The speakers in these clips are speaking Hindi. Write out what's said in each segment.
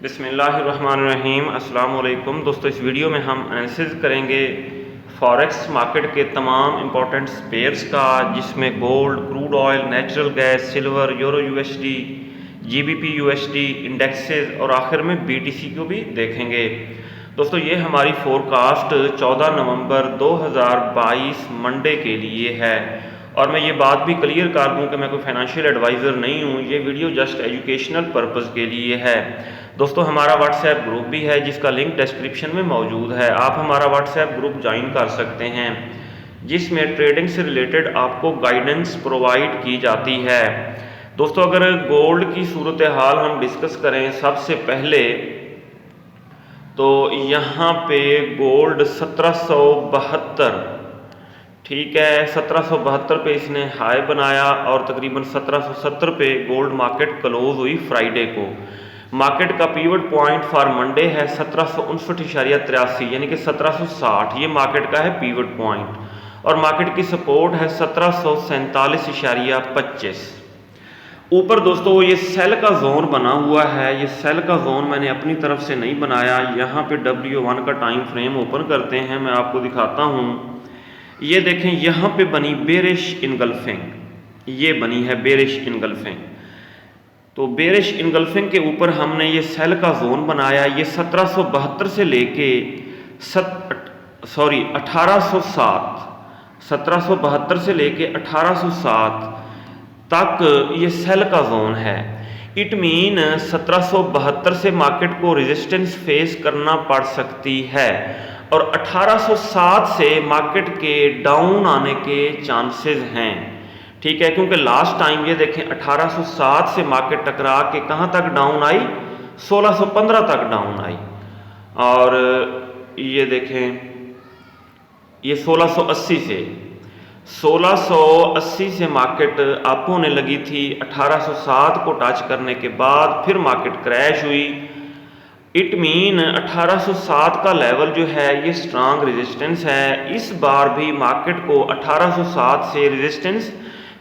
बिस्मिल्लाहिर्रहमानिर्रहीम। अस्सलाम वालेकुम दोस्तों, इस वीडियो में हम एनालिसिस करेंगे फॉरेक्स मार्केट के तमाम इंपॉर्टेंट पेयर्स का, जिसमें gold, crude oil, natural gas, silver, euro USD, GBP USD, indexes और आखिर में बीटीसी को भी देखेंगे। दोस्तों, ये हमारी फोरकास्ट 14 नवंबर 2022 मंडे के लिए है और मैं ये बात भी क्लियर कर दूं कि मैं कोई फाइनेंशियल एडवाइज़र नहीं हूँ। ये वीडियो जस्ट एजुकेशनल पर्पज़ के लिए है। दोस्तों, हमारा व्हाट्सएप ग्रुप भी है जिसका लिंक डिस्क्रिप्शन में मौजूद है। आप हमारा व्हाट्सएप ग्रुप ज्वाइन कर सकते हैं, जिसमें ट्रेडिंग से रिलेटेड आपको गाइडेंस प्रोवाइड की जाती है। दोस्तों, अगर गोल्ड की सूरत हाल हम डिस्कस करें सबसे पहले, तो यहाँ पे गोल्ड 1772, ठीक है, 1772 पे इसने हाई बनाया और तकरीबन 1770 पे गोल्ड मार्केट क्लोज हुई फ्राइडे को। मार्केट का पीवट पॉइंट फॉर मंडे है 1759.83 यानी कि 1760, ये मार्केट का है पीवट पॉइंट। और मार्केट की सपोर्ट है 1747.25। ऊपर दोस्तों ये सेल का जोन बना हुआ है। ये सेल का जोन मैंने अपनी तरफ से नहीं बनाया। यहाँ पे W1 का टाइम फ्रेम ओपन करते हैं, मैं आपको दिखाता हूँ। ये देखें, यहाँ पे बनी बेरिश इनगल्फिंग, ये बनी है बेरिश इनगल्फिंग। तो बेरिश इनगल्फिंग के ऊपर हमने ये सेल का जोन बनाया। ये 1772 से लेके 1807, 1772 से लेके 1807 तक ये सेल का जोन है। इट मीन 1772 से मार्केट को रेजिस्टेंस फेस करना पड़ सकती है और 1807 से मार्केट के डाउन आने के चांसेस हैं, ठीक है। क्योंकि लास्ट टाइम ये देखें 1807 से मार्केट टकरा के कहाँ तक डाउन आई, 1615 तक डाउन आई। और ये देखें, ये 1680 से मार्केट अप होने लगी थी। 1807 को टच करने के बाद फिर मार्केट क्रैश हुई। इट मीन 1807 का लेवल जो है ये स्ट्रांग रेजिस्टेंस है। इस बार भी मार्केट को 1807 से रेजिस्टेंस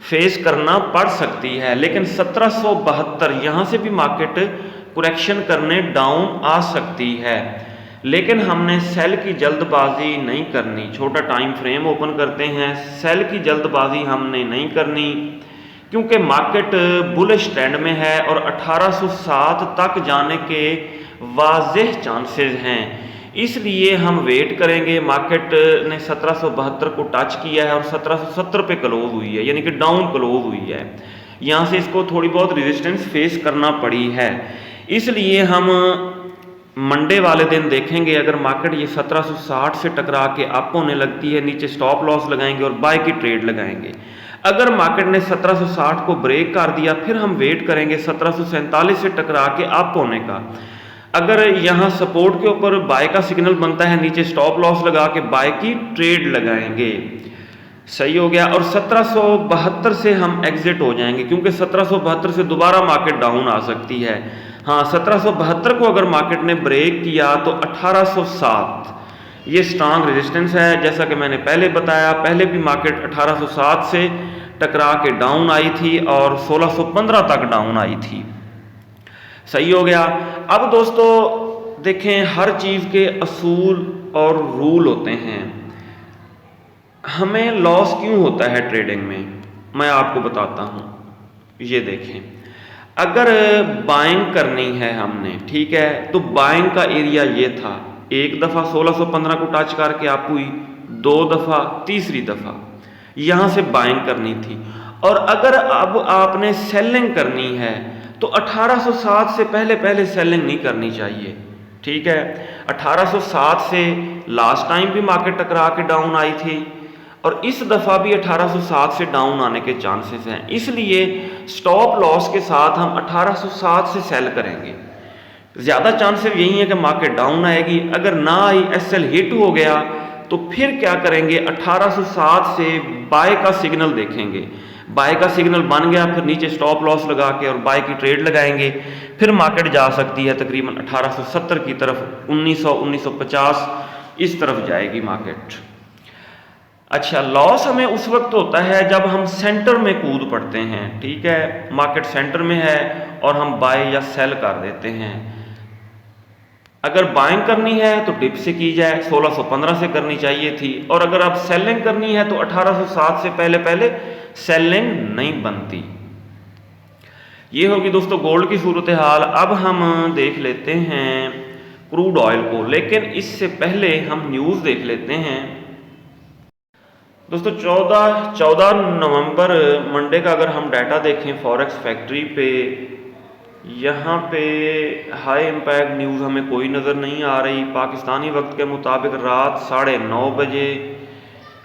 फेस करना पड़ सकती है, लेकिन 1772 यहाँ से भी मार्केट करेक्शन करने डाउन आ सकती है। लेकिन हमने सेल की जल्दबाजी नहीं करनी। छोटा टाइम फ्रेम ओपन करते हैं। सेल की जल्दबाजी हमने नहीं करनी क्योंकि मार्केट बुलिश ट्रेंड में है और 1807 तक जाने के वाज़ेह चांसेस हैं। इसलिए हम वेट करेंगे। मार्केट ने 1772 को टच किया है और 1770 पे क्लोज हुई है, यानी कि डाउन क्लोज हुई है। यहाँ से इसको थोड़ी बहुत रेजिस्टेंस फेस करना पड़ी है। इसलिए हम मंडे वाले दिन देखेंगे, अगर मार्केट ये 1760 से टकरा के अप होने लगती है, नीचे स्टॉप लॉस लगाएंगे और बाय की ट्रेड लगाएंगे। अगर मार्केट ने 1760 को ब्रेक कर दिया, फिर हम वेट करेंगे 1747 से टकरा के अप होने का। अगर यहाँ सपोर्ट के ऊपर बाय का सिग्नल बनता है, नीचे स्टॉप लॉस लगा के बाय की ट्रेड लगाएंगे। सही हो गया। और 1772 से हम एग्जिट हो जाएंगे क्योंकि 1772 से दोबारा मार्केट डाउन आ सकती है। हाँ, 1772 को अगर मार्केट ने ब्रेक किया तो 1807 ये स्ट्रांग रेजिस्टेंस है। जैसा कि मैंने पहले बताया, पहले भी मार्केट 1807 से टकरा के डाउन आई थी और 1615 तक डाउन आई थी। सही हो गया। अब दोस्तों देखें, हर चीज़ के असूल और रूल होते हैं। हमें लॉस क्यों होता है ट्रेडिंग में, मैं आपको बताता हूँ। ये देखें, अगर बाइंग करनी है हमने, ठीक है, तो बाइंग का एरिया ये था। एक दफ़ा 1615 को टच करके आप हुई, दो दफ़ा, तीसरी दफ़ा यहाँ से बाइंग करनी थी। और अगर अब आपने सेलिंग करनी है तो 1807 से पहले सेलिंग नहीं करनी चाहिए, ठीक है। 1807 से लास्ट टाइम भी मार्केट टकरा के डाउन आई थी और इस दफ़ा भी 1807 से डाउन आने के चांसेस हैं। इसलिए स्टॉप लॉस के साथ हम 1807 से सेल करेंगे। ज़्यादा चांसेस यही है कि मार्केट डाउन आएगी। अगर ना आई, एसएल हिट हो गया, तो फिर क्या करेंगे, 1807 से बाय का सिग्नल देखेंगे। बाय का सिग्नल बन गया, फिर नीचे स्टॉप लॉस लगा के और बाय की ट्रेड लगाएंगे। फिर मार्केट जा सकती है तकरीबन 1870 की तरफ, 1900, 1950 इस तरफ जाएगी मार्केट। अच्छा, लॉस हमें उस वक्त होता है जब हम सेंटर में कूद पड़ते हैं, ठीक है। मार्केट सेंटर में है और हम बाय या सेल कर देते हैं। अगर बाइंग करनी है तो डिप से की जाए, 1615 से करनी चाहिए थी, और अगर आप सेलिंग करनी है तो 1807 से पहले पहले सेलिंग नहीं बनती। ये होगी दोस्तों गोल्ड की सूरत हाल। अब हम देख लेते हैं क्रूड ऑयल को, लेकिन इससे पहले हम न्यूज़ देख लेते हैं। दोस्तों 14 नवंबर मंडे का अगर हम डाटा देखें फॉरेक्स फैक्ट्री पे, यहाँ पे हाई इम्पैक्ट न्यूज़ हमें कोई नज़र नहीं आ रही। पाकिस्तानी वक्त के मुताबिक रात 9:30 बजे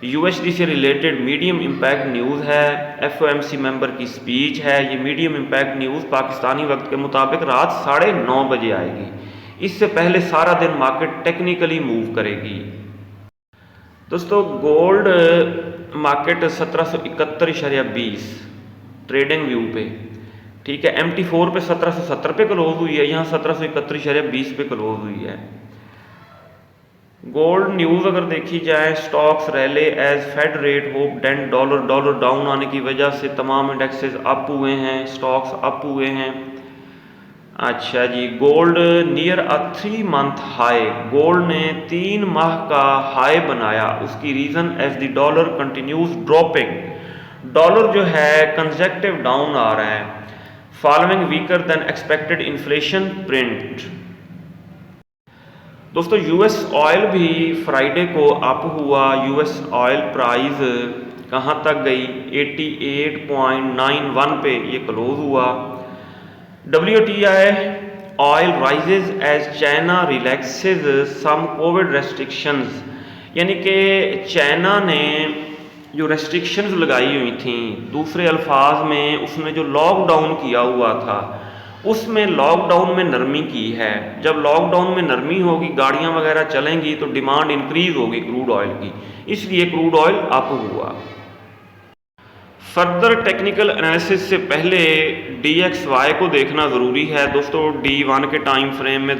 यूएसडी से रिलेटेड मीडियम इम्पैक्ट न्यूज़ है, एफओएमसी मेंबर की स्पीच है। ये मीडियम इम्पैक्ट न्यूज़ पाकिस्तानी वक्त के मुताबिक रात 9:30 बजे आएगी। इससे पहले सारा दिन मार्केट टेक्निकली मूव करेगी। दोस्तों गोल्ड मार्केट 1771.20 ट्रेडिंग व्यू पे, ठीक है। MT4 पे 1770 पे क्लोज हुई है, यहाँ 1771.20 पे क्लोज हुई है। गोल्ड न्यूज़ अगर देखी जाए, stocks rally as Fed rate hope dent dollar down आने की वजह से तमाम इंडेक्सेस अप हुए हैं, स्टॉक्स अप हुए हैं। अच्छा जी, gold near a 3 month high, gold ने 3 माह का हाई बनाया। उसकी reason as the dollar continues dropping, dollar जो है कंसेक्टिव डाउन आ रहा है, following weaker than expected inflation print. दोस्तों यूएस ऑयल भी फ्राइडे को अप हुआ। यूएस ऑयल प्राइस कहाँ तक गई, 88.91 पे ये क्लोज हुआ। WTI oil rises as China relaxes some covid restrictions, यानी कि चाइना ने जो रेस्ट्रिक्शंस लगाई हुई थी, दूसरे अल्फाज में उसने जो लॉकडाउन किया हुआ था उसमें लॉकडाउन में नरमी की है। जब लॉकडाउन में नरमी होगी, गाड़ियां वगैरह चलेंगी तो डिमांड इंक्रीज होगी क्रूड ऑयल की, इसलिए क्रूड ऑयल अप हुआ। फर्दर टेक्निकल एनालिसिस से पहले DXY को देखना ज़रूरी है। दोस्तों D1 के टाइम फ्रेम में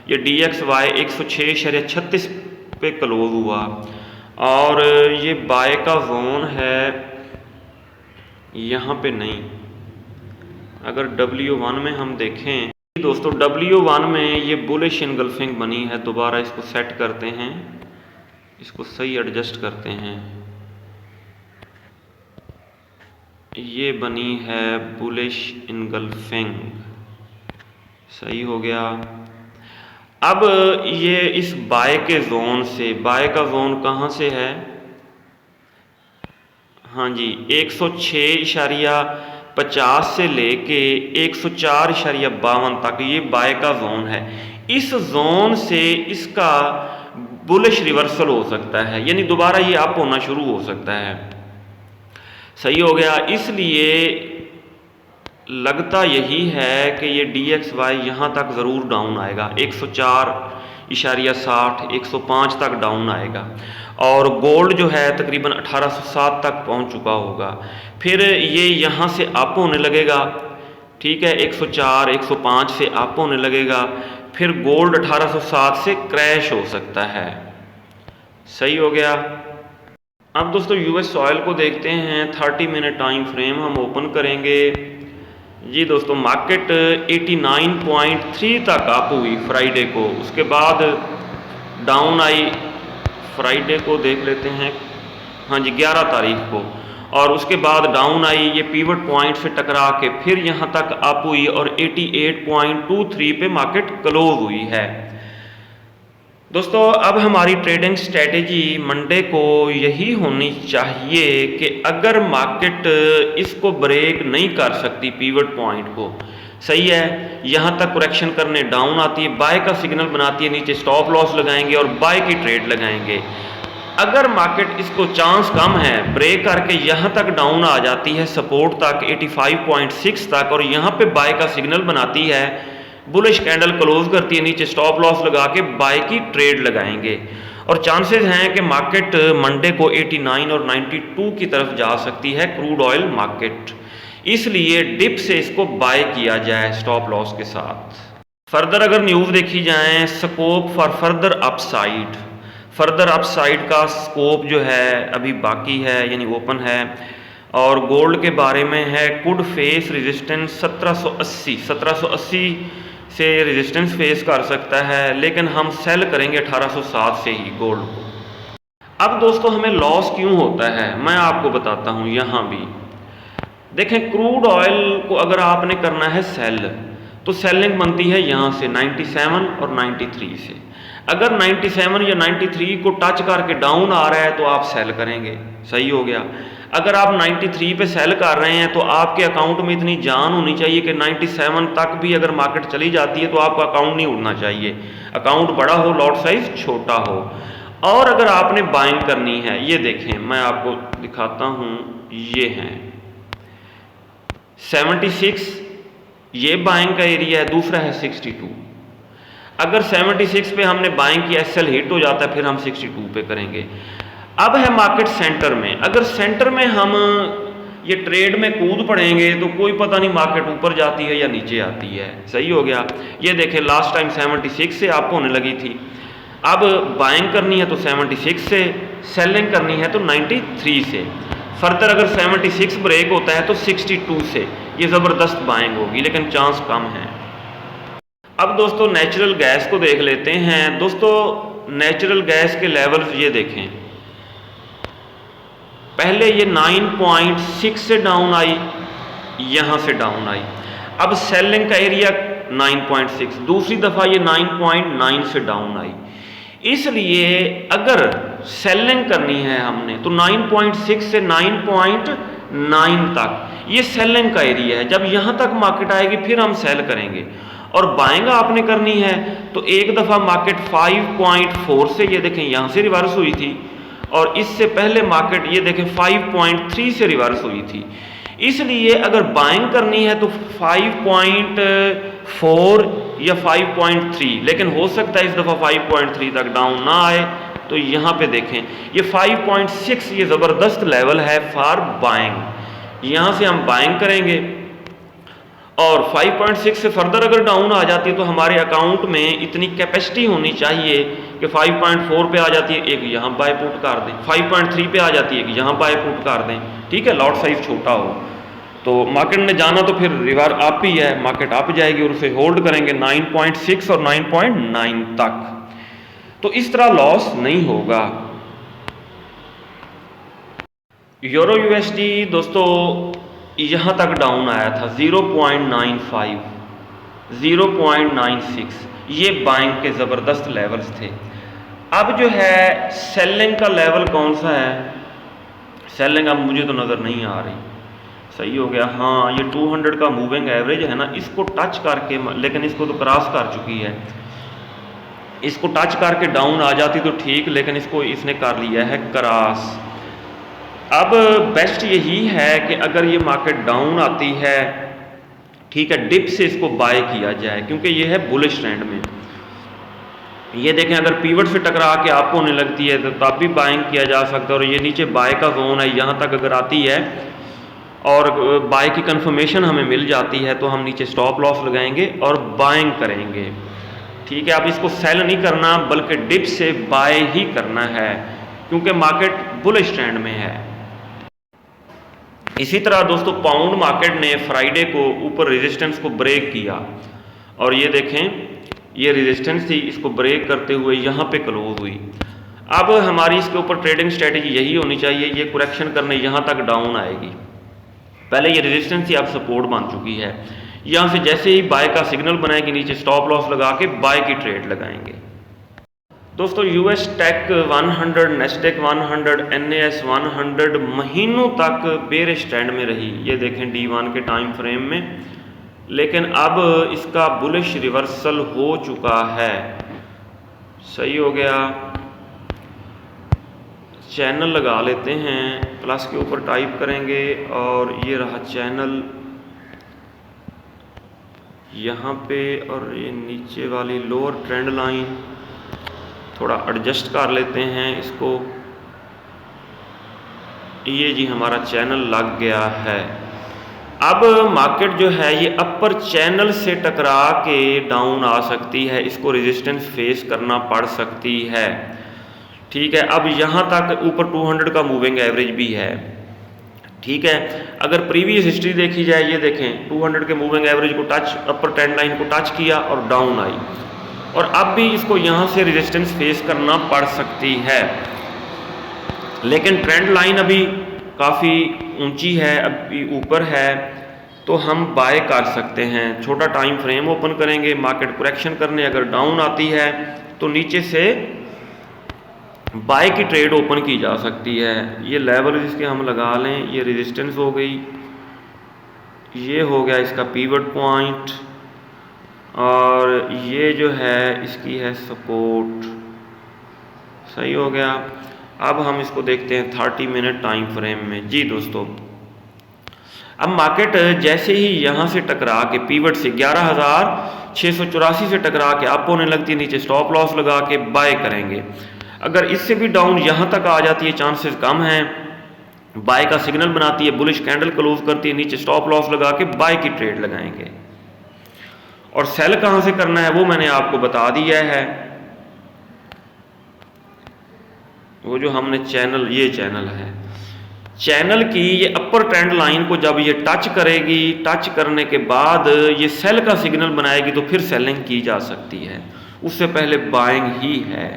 ये DXY 106.36 पे क्लोज हुआ और ये बाय का जोन है, यहाँ पे नहीं। अगर W1 में हम देखें दोस्तों, W1 में ये बुलिश इनगल्फिंग बनी है। दोबारा इसको सेट करते हैं, इसको सही एडजस्ट करते हैं। ये बनी है बुलिश इनगल्फिंग, सही हो गया। अब ये इस बाय के जोन से, बाय का जोन कहाँ से है, हाँ जी 106.50 से लेके 104.52 तक ये बाय का जोन है। इस जोन से इसका बुलिश रिवर्सल हो सकता है, यानी दोबारा ये अप होना शुरू हो सकता है। सही हो गया। इसलिए लगता यही है कि ये DXY यहाँ तक ज़रूर डाउन आएगा, 104.60 105 तक डाउन आएगा और गोल्ड जो है तकरीबन 1807 तक पहुँच चुका होगा। फिर ये यहाँ से अप होने लगेगा, ठीक है, 104 105 से अप होने लगेगा, फिर गोल्ड 1807 से क्रैश हो सकता है। सही हो गया। अब दोस्तों यूएस ऑयल को देखते हैं, 30 मिनट टाइम फ्रेम हम ओपन करेंगे जी। दोस्तों मार्केट 89.3 तक अप हुई फ्राइडे को, उसके बाद डाउन आई। फ्राइडे को देख लेते हैं, हाँ जी 11 तारीख को, और उसके बाद डाउन आई। ये पिवट पॉइंट से टकरा के फिर यहाँ तक अप हुई और 88.23 पे मार्केट क्लोज हुई है। दोस्तों अब हमारी ट्रेडिंग स्ट्रेटेजी मंडे को यही होनी चाहिए कि अगर मार्केट इसको ब्रेक नहीं कर सकती पिवट पॉइंट को, सही है, यहाँ तक करेक्शन करने डाउन आती है, बाय का सिग्नल बनाती है, नीचे स्टॉप लॉस लगाएंगे और बाय की ट्रेड लगाएंगे। अगर मार्केट इसको चांस कम है ब्रेक करके यहाँ तक डाउन आ जाती है सपोर्ट तक 85.6 तक और यहाँ पे बाय का सिग्नल बनाती है, बुलिश कैंडल क्लोज करती है, नीचे स्टॉप लॉस लगा के बाय की ट्रेड लगाएंगे और चांसेस हैं कि मार्केट मंडे को 89 और 92 की तरफ जा सकती है क्रूड ऑयल मार्केट। इसलिए डिप से इसको बाय किया जाए स्टॉप लॉस के साथ। फर्दर अगर न्यूज़ देखी जाए, स्कोप फॉर फर्दर अपसाइड का स्कोप जो है अभी बाकी है, यानी ओपन है। और गोल्ड के बारे में है, कुड फेस रेजिस्टेंस 1780 से रेजिस्टेंस फेस कर सकता है, लेकिन हम सेल करेंगे 1807 से ही गोल्ड को। अब दोस्तों हमें लॉस क्यों होता है मैं आपको बताता हूँ। यहाँ भी देखें, क्रूड ऑयल को अगर आपने करना है सेल, तो सेलिंग बनती है यहाँ से 97 और 93 से। अगर 97 या 93 को टच करके डाउन आ रहा है तो आप सेल करेंगे, सही हो गया। अगर आप 93 पे सेल कर रहे हैं तो आपके अकाउंट में इतनी जान होनी चाहिए कि 97 तक भी अगर मार्केट चली जाती है तो आपका अकाउंट नहीं उड़ना चाहिए, अकाउंट बड़ा हो, लॉट साइज छोटा हो। और अगर आपने बाइंग करनी है, ये देखें मैं आपको दिखाता हूँ, ये हैं 76, ये बाइंग का एरिया है, दूसरा है 62। अगर 76 पे हमने बाइंग की, एसएल हिट हो जाता है, फिर हम 62 पे करेंगे। अब है मार्केट सेंटर में, अगर सेंटर में हम ये ट्रेड में कूद पड़ेंगे तो कोई पता नहीं मार्केट ऊपर जाती है या नीचे आती है, सही हो गया। ये देखें लास्ट टाइम 76 से आपको होने लगी थी, अब बाइंग करनी है तो 76 से, सेलिंग करनी है तो 93 से। फर्दर अगर 76 ब्रेक होता है तो 62 से ये ज़बरदस्त बाइंग होगी, लेकिन चांस कम है। अब दोस्तों नेचुरल गैस को देख लेते हैं। दोस्तों नेचुरल गैस के लेवल्स ये देखें, पहले ये 9.6 से डाउन आई, यहाँ से डाउन आई, अब सेलिंग का एरिया 9.6, दूसरी दफ़ा ये 9.9 से डाउन आई। इसलिए अगर सेलिंग करनी है हमने तो 9.6 से 9.9 तक ये सेलिंग का एरिया है। जब यहाँ तक मार्केट आएगी फिर हम सेल करेंगे। और बाइंग आपने करनी है तो एक दफ़ा मार्केट 5.4 से, ये देखें यहाँ से रिवर्स हुई थी, और इससे पहले मार्केट ये देखें 5.3 से रिवर्स हुई थी। इसलिए अगर बाइंग करनी है तो 5.4 या 5.3, लेकिन हो सकता है इस दफ़ा 5.3 तक डाउन ना आए। तो यहाँ पे देखें ये 5.6 ये ज़बरदस्त लेवल है फॉर बाइंग, यहाँ से हम बाइंग करेंगे। और 5.6 से फर्दर अगर डाउन आ जाती है तो हमारे अकाउंट में इतनी कैपेसिटी होनी चाहिए कि 5.4 पे आ जाती है, एक यहाँ बाय पुट कर दें, 5.3 पे आ जाती है, एक यहाँ बाय पुट कर दें, ठीक है, लॉट साइज छोटा हो। तो मार्केट ने जाना तो फिर रिवर अप ही है, मार्केट अप जाएगी और उसे होल्ड करेंगे 9.6 और 9.9 तक, तो इस तरह लॉस नहीं होगा। यूरो यूएसडी दोस्तों यहाँ तक डाउन आया था 0.95, 0.96, ये बाइंग के ज़बरदस्त लेवल्स थे। अब जो है सेलिंग का लेवल कौन सा है, सेलिंग अब मुझे तो नज़र नहीं आ रही, सही हो गया। हाँ ये 200 का मूविंग एवरेज है ना, इसको टच करके, लेकिन इसको तो क्रॉस कर चुकी है, इसको टच करके डाउन आ जाती तो ठीक, लेकिन इसको इसने कर लिया है क्रॉस। अब बेस्ट यही है कि अगर ये मार्केट डाउन आती है, ठीक है, डिप से इसको बाय किया जाए, क्योंकि ये है बुलिश ट्रेंड में। ये देखें अगर पीवट से टकरा के आपको होने लगती है तो तब भी बाइंग किया जा सकता है। और ये नीचे बाय का जोन है, यहाँ तक अगर आती है और बाय की कंफर्मेशन हमें मिल जाती है तो हम नीचे स्टॉप लॉस लगाएंगे और बाइंग करेंगे, ठीक है। अब इसको सेल नहीं करना बल्कि डिप से बाय ही करना है, क्योंकि मार्केट बुलिश ट्रेंड में है। इसी तरह दोस्तों पाउंड मार्केट ने फ्राइडे को ऊपर रेजिस्टेंस को ब्रेक किया, और ये देखें ये रेजिस्टेंस थी, इसको ब्रेक करते हुए यहाँ पे क्लोज हुई। अब हमारी इसके ऊपर ट्रेडिंग स्ट्रेटेजी यही होनी चाहिए, ये करेक्शन करने यहाँ तक डाउन आएगी, पहले ये रेजिस्टेंस थी अब सपोर्ट बन चुकी है, यहाँ से जैसे ही बाय का सिग्नल बनाएगी नीचे स्टॉप लॉस लगा के बाय की ट्रेड लगाएंगे। दोस्तों यूएस टेक 100, नेस्डेक 100, NAS 100 महीनों तक बेरिश ट्रेंड में रही, ये देखें D1 के टाइम फ्रेम में, लेकिन अब इसका बुलिश रिवर्सल हो चुका है, सही हो गया। चैनल लगा लेते हैं, प्लस के ऊपर टाइप करेंगे और ये रहा चैनल यहाँ पे, और ये नीचे वाली लोअर ट्रेंड लाइन थोड़ा एडजस्ट कर लेते हैं इसको, ये जी हमारा चैनल लग गया है। अब मार्केट जो है ये अपर चैनल से टकरा के डाउन आ सकती है, इसको रेजिस्टेंस फेस करना पड़ सकती है, ठीक है। अब यहाँ तक ऊपर 200 का मूविंग एवरेज भी है, ठीक है। अगर प्रीवियस हिस्ट्री देखी जाए, ये देखें 200 के मूविंग एवरेज को टच, अपर ट्रेंड लाइन को टच किया और डाउन आई, और अब भी इसको यहाँ से रेजिस्टेंस फेस करना पड़ सकती है, लेकिन ट्रेंड लाइन अभी काफ़ी ऊंची है, अभी ऊपर है, तो हम बाय कर सकते हैं। छोटा टाइम फ्रेम ओपन करेंगे, मार्केट करेक्शन करने अगर डाउन आती है तो नीचे से बाय की ट्रेड ओपन की जा सकती है। ये लेवल इसके हम लगा लें, ये रेजिस्टेंस हो गई, ये हो गया इसका पिवट पॉइंट, और ये जो है इसकी है सपोर्ट। सही हो गया। अब हम इसको देखते हैं 30 मिनट टाइम फ्रेम में। जी दोस्तों, अब मार्केट जैसे ही यहाँ से टकरा के पिवट से 11,684 से टकरा के अप होने लगती है, नीचे स्टॉप लॉस लगा के बाय करेंगे। अगर इससे भी डाउन यहाँ तक आ जाती है, चांसेस कम हैं, बाय का सिग्नल बनाती है, बुलिश कैंडल क्लोज करती है, नीचे स्टॉप लॉस लगा के बाय की ट्रेड लगाएंगे। और सेल कहाँ से करना है वो मैंने आपको बता दिया है। वो जो हमने चैनल, ये चैनल है, चैनल की ये अपर ट्रेंड लाइन को जब ये टच करेगी, टच करने के बाद ये सेल का सिग्नल बनाएगी, तो फिर सेलिंग की जा सकती है, उससे पहले बाइंग ही है।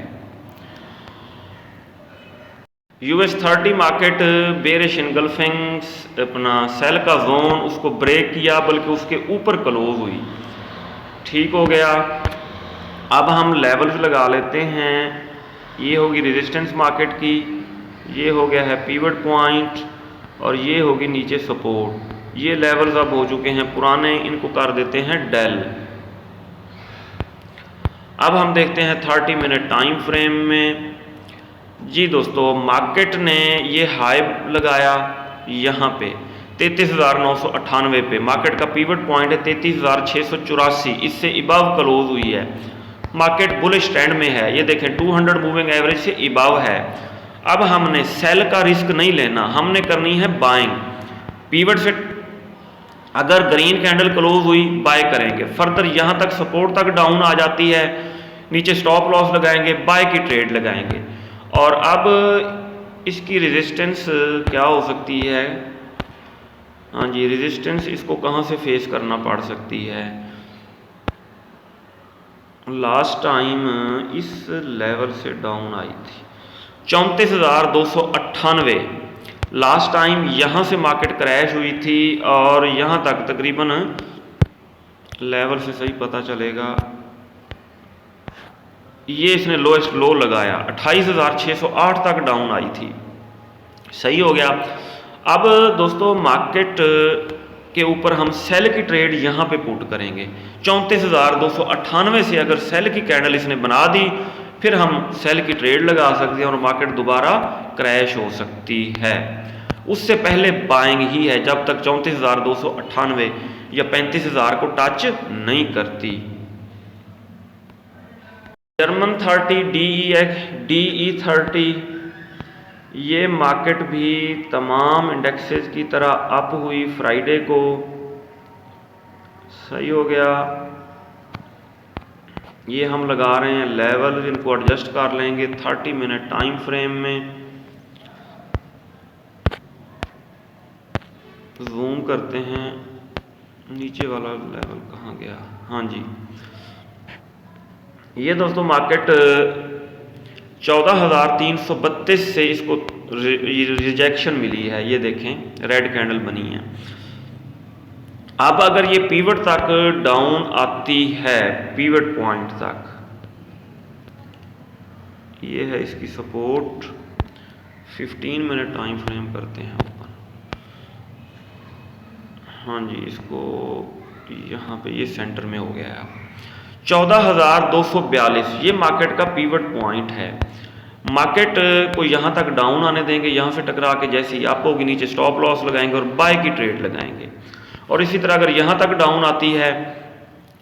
US 30 मार्केट बेरिश इनगल्फिंग अपना सेल का जोन उसको ब्रेक किया, बल्कि उसके ऊपर क्लोज हुई, ठीक हो गया। अब हम लेवल्स लगा लेते हैं। ये होगी रेजिस्टेंस मार्केट की, ये हो गया है पिवट पॉइंट, और ये होगी नीचे सपोर्ट। ये लेवल्स अब हो चुके हैं पुराने, इनको कर देते हैं डेल। अब हम देखते हैं 30 मिनट टाइम फ्रेम में। जी दोस्तों, मार्केट ने ये हाई लगाया यहाँ पे 33,998 पे, मार्केट का पिवट पॉइंट है 33,684, इससे इबाव क्लोज हुई है, मार्केट बुलिश ट्रेंड में है। ये देखें 200 मूविंग एवरेज से इबाव है। अब हमने सेल का रिस्क नहीं लेना, हमने करनी है बाइंग। पिवट से अगर ग्रीन कैंडल क्लोज हुई बाय करेंगे, फर्दर यहाँ तक सपोर्ट तक डाउन आ जाती है, नीचे स्टॉप लॉस लगाएंगे, बाय की ट्रेड लगाएंगे। और अब इसकी रेजिस्टेंस क्या हो सकती है? हाँ जी, रेजिस्टेंस इसको कहाँ से फेस करना पड़ सकती है? लास्ट टाइम इस लेवल से डाउन आई थी 34,298। लास्ट टाइम यहाँ से मार्केट क्रैश हुई थी, और यहाँ तक तकरीबन लेवल से सही पता चलेगा, ये इसने लोएस्ट लो लगाया 28,608 तक डाउन आई थी। सही हो गया। अब दोस्तों, मार्केट के ऊपर हम सेल की ट्रेड यहाँ पे पुट करेंगे। 34,298 से अगर सेल की कैंडल इसने बना दी, फिर हम सेल की ट्रेड लगा सकते हैं और मार्केट दोबारा क्रैश हो सकती है। उससे पहले बाइंग ही है जब तक 34,298 या 35,000 को टच नहीं करती। जर्मन 30 DE 30, ये मार्केट भी तमाम इंडेक्सेस की तरह अप हुई फ्राइडे को। सही हो गया। ये हम लगा रहे हैं लेवल, इनको एडजस्ट कर लेंगे 30 मिनट टाइम फ्रेम में। जूम करते हैं, नीचे वाला लेवल कहाँ गया? हाँ जी, ये दोस्तों मार्केट 14,332 से इसको रिजेक्शन मिली है। ये देखें रेड कैंडल बनी है। अब अगर ये पिवट तक डाउन आती है, पिवट पॉइंट तक, ये है इसकी सपोर्ट। 15 मिनट टाइम फ्रेम करते हैं ऊपर। हाँ जी, इसको यहाँ पे ये सेंटर में हो गया है। 14,242 ये मार्केट का पिवट पॉइंट है। मार्केट को यहाँ तक डाउन आने देंगे, यहाँ से टकरा के जैसे ही अप होगी नीचे स्टॉप लॉस लगाएंगे और बाय की ट्रेड लगाएंगे। और इसी तरह अगर यहाँ तक डाउन आती है,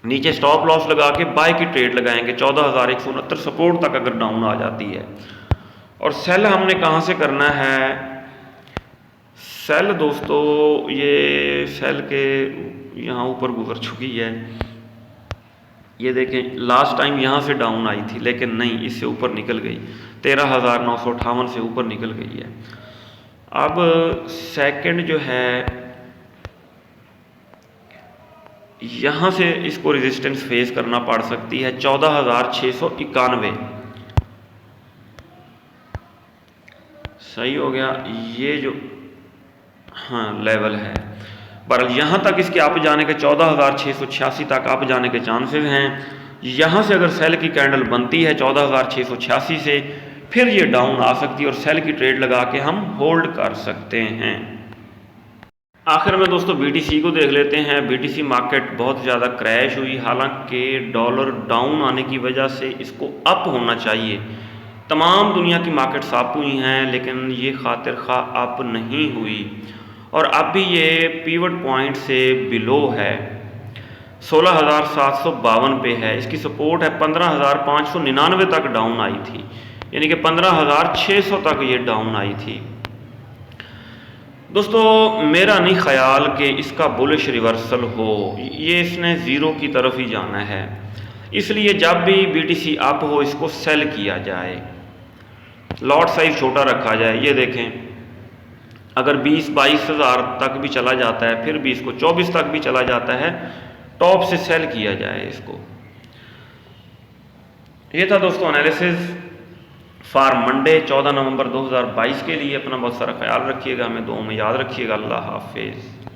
नीचे स्टॉप लॉस लगा के बाय की ट्रेड लगाएंगे। 14,169 सपोर्ट तक अगर डाउन आ जाती है। और सेल हमने कहाँ से करना है? सेल दोस्तों, ये सेल के यहाँ ऊपर गुजर चुकी है। ये देखें लास्ट टाइम यहाँ से डाउन आई थी, लेकिन नहीं, इससे ऊपर निकल गई, 13,958 से ऊपर निकल गई है। अब सेकंड जो है, यहाँ से इसको रेजिस्टेंस फेस करना पड़ सकती है 14,691। सही हो गया, ये जो हाँ लेवल है, पर यहाँ तक इसके अप जाने के 14,686 तक अप जाने के चांसेस हैं। यहाँ से अगर सेल की कैंडल बनती है 14,686 से, फिर ये डाउन आ सकती है और सेल की ट्रेड लगा के हम होल्ड कर सकते हैं। आखिर में दोस्तों BTC को देख लेते हैं। BTC मार्केट बहुत ज़्यादा क्रैश हुई, हालांकि डॉलर डाउन आने की वजह से इसको अप होना चाहिए। तमाम दुनिया की मार्केट्स अप हुई हैं, लेकिन ये खातिर खा अप नहीं हुई और अब भी ये पीवट पॉइंट से बिलो है, 16,752 पे है। इसकी सपोर्ट है 15,599 तक डाउन आई थी, यानी कि 15,600 तक ये डाउन आई थी। दोस्तों मेरा नहीं ख्याल कि इसका बुलिश रिवर्सल हो, ये इसने ज़ीरो की तरफ ही जाना है, इसलिए जब भी BTC अप हो इसको सेल किया जाए, लॉट साइज छोटा रखा जाए। ये देखें, अगर 20-22 हज़ार तक भी चला जाता है, फिर भी इसको 24 तक भी चला जाता है, टॉप से सेल किया जाए इसको। ये था दोस्तों एनालिसिस फॉर मंडे 14 नवंबर 2022 के लिए। अपना बहुत सारा ख्याल रखिएगा, हमें दुआ में याद रखिएगा। अल्लाह हाफिज़।